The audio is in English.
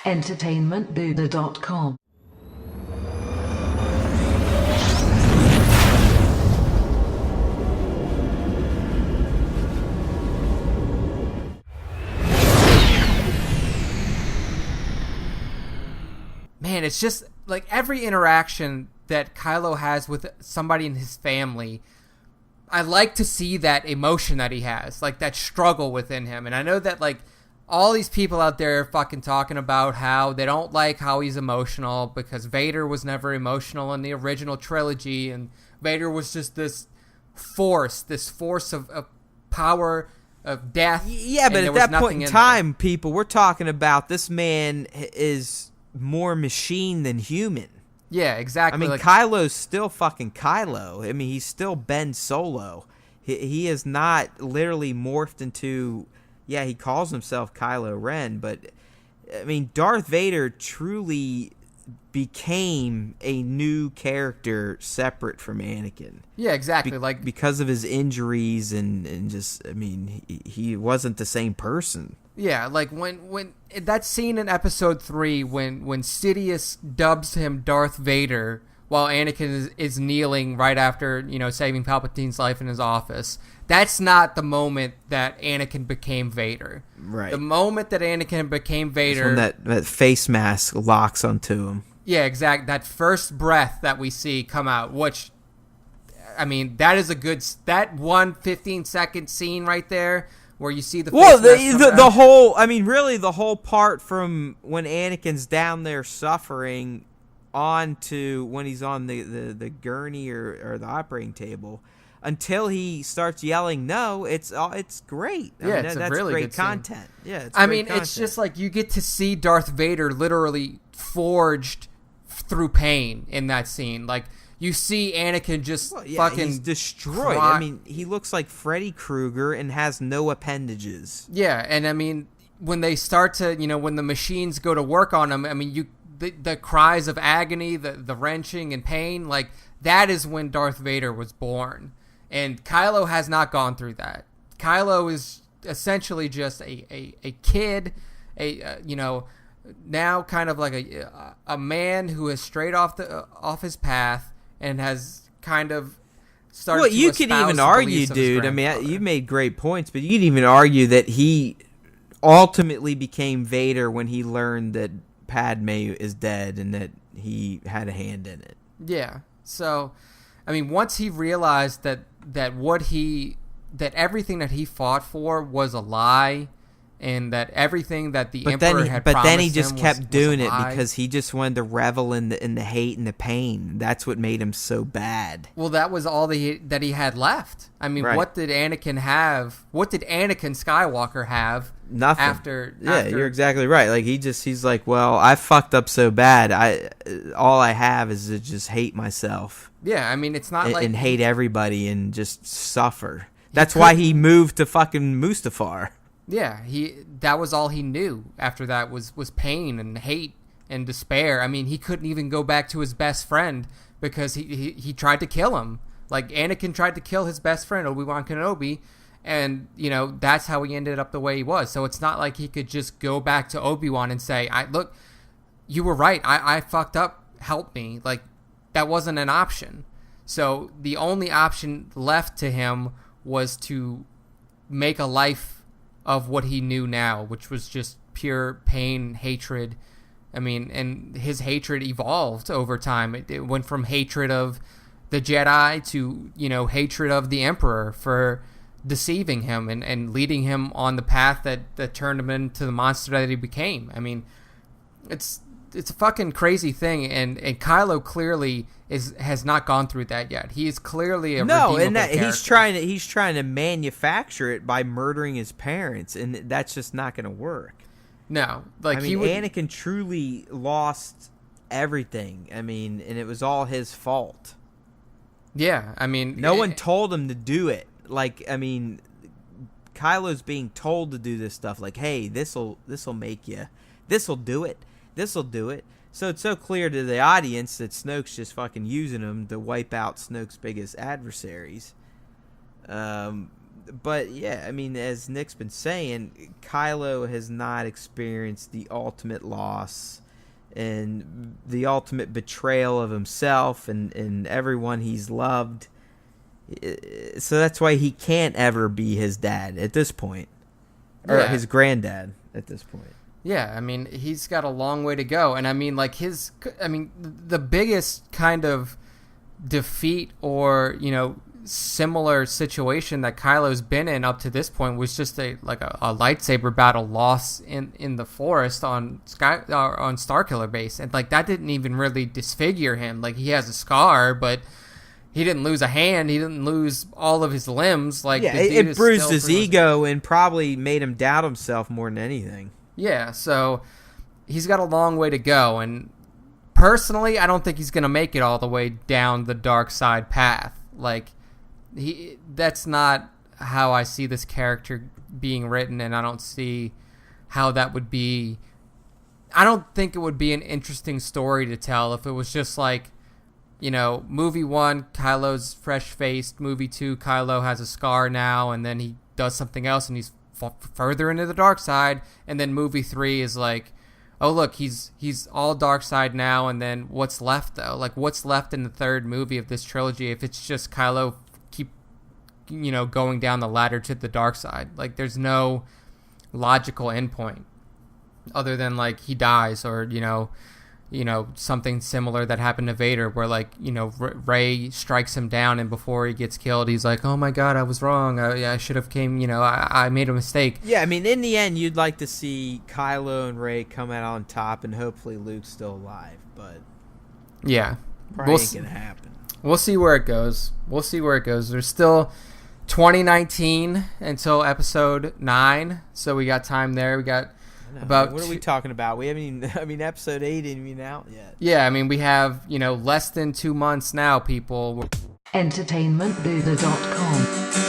entertainmentbuddha.com. Man, it's just like every interaction that Kylo has with somebody in his family, I like to see that emotion that he has, like that struggle within him. And I know that like all these people out there are fucking talking about how they don't like how he's emotional because Vader was never emotional in the original trilogy, and Vader was just this force of power, of death. Yeah, but at that point in time, people, we're talking about this man is more machine than human. Yeah, exactly. I mean, like, Kylo's still fucking Kylo. I mean, he's still Ben Solo. He is not literally morphed into... Yeah, he calls himself Kylo Ren, but, I mean, Darth Vader truly became a new character separate from Anakin. Yeah, exactly. Because of his injuries and just, I mean, he wasn't the same person. Yeah, like when that scene in Episode 3 when Sidious dubs him Darth Vader while Anakin is kneeling right after, saving Palpatine's life in his office. That's not the moment that Anakin became Vader. Right. The moment that Anakin became Vader... When that face mask locks onto him. Yeah, exactly. That first breath that we see come out, which, I mean, that is a good... That 15-second scene right there where you see the face mask the whole... I mean, really, the whole part from when Anakin's down there suffering on to when he's on the gurney or the operating table... Until he starts yelling, no, it's great. That's really great good content. Scene. Yeah, it's just like you get to see Darth Vader literally forged through pain in that scene. Like you see Anakin just fucking he's destroyed. I mean, he looks like Freddy Krueger and has no appendages. Yeah, and I mean, when they start to, when the machines go to work on him, I mean, the cries of agony, the wrenching and pain, like that is when Darth Vader was born. And Kylo has not gone through that. Kylo is essentially just a kid, now kind of like a man who is straight off his path and has kind of started. Well, you could even argue, dude. I mean, you made great points, but you could even argue that he ultimately became Vader when he learned that Padme is dead and that he had a hand in it. Yeah. So, I mean, once he realized that everything that he fought for was a lie, and that everything that the Emperor had promised him. But then he just kept doing it because he just wanted to revel in the hate and the pain. That's what made him so bad. Well, that was all that he had left. I mean, What did Anakin have? What did Anakin Skywalker have? Nothing. After you're exactly right. Like he's like, well, I fucked up so bad. All I have is to just hate myself. Yeah, I mean, it's not and hate everybody and just suffer. That's why he moved to fucking Mustafar. Yeah, that was all he knew after that was pain and hate and despair. I mean, he couldn't even go back to his best friend because he tried to kill him. Like, Anakin tried to kill his best friend, Obi-Wan Kenobi, and, that's how he ended up the way he was. So it's not like he could just go back to Obi-Wan and say, look, you were right. I fucked up. Help me. Like, that wasn't an option. So the only option left to him was to make a life of what he knew now, which was just pure pain, hatred. I mean, and his hatred evolved over time. It went from hatred of the Jedi to, hatred of the Emperor for deceiving him and leading him on the path that turned him into the monster that he became. I mean, it's a fucking crazy thing, and Kylo clearly has not gone through that yet. He is clearly a redeemable character. He's trying to manufacture it by murdering his parents, and that's just not going to work. No, Anakin truly lost everything. I mean, and it was all his fault. Yeah, I mean, no one told him to do it. Like, I mean, Kylo's being told to do this stuff. Like, hey, this'll make you. This'll do it. This'll do it. So it's so clear to the audience that Snoke's just fucking using him to wipe out Snoke's biggest adversaries. But yeah, I mean, as Nick's been saying, Kylo has not experienced the ultimate loss and the ultimate betrayal of himself and everyone he's loved. So that's why he can't ever be his dad at this point. Or his granddad at this point. Yeah, I mean, he's got a long way to go. And I mean, like, the biggest kind of defeat or, similar situation that Kylo's been in up to this point was just a lightsaber battle loss in the forest on Starkiller base, and like that didn't even really disfigure him. Like, he has a scar, but he didn't lose a hand, he didn't lose all of his limbs. Like, yeah, it bruised his ego and probably made him doubt himself more than anything. Yeah, so he's got a long way to go, and personally, I don't think he's gonna make it all the way down the dark side path. Like, that's not how I see this character being written, and I don't see how that would be. I don't think it would be an interesting story to tell if it was just like, movie 1, Kylo's fresh-faced, movie 2, Kylo has a scar now, and then he does something else and he's further into the dark side, and then movie 3 is like, oh look, he's all dark side now, and then what's left though? Like, what's left in the third movie of this trilogy if it's just Kylo going down the ladder to the dark side? Like, there's no logical endpoint other than like he dies, or something similar that happened to Vader, where like Rey strikes him down, and before he gets killed, he's like, "Oh my God, I was wrong. I should have came. I made a mistake." Yeah, I mean, in the end, you'd like to see Kylo and Rey come out on top, and hopefully Luke's still alive. But yeah, probably ain't gonna happen. We'll see where it goes. There's still 2019 until episode 9, so we got time there. We got about. What are we talking about? We haven't even. I mean, episode 8 isn't even out yet. Yeah, I mean, we have less than 2 months now, people. Entertainmentbuddha.com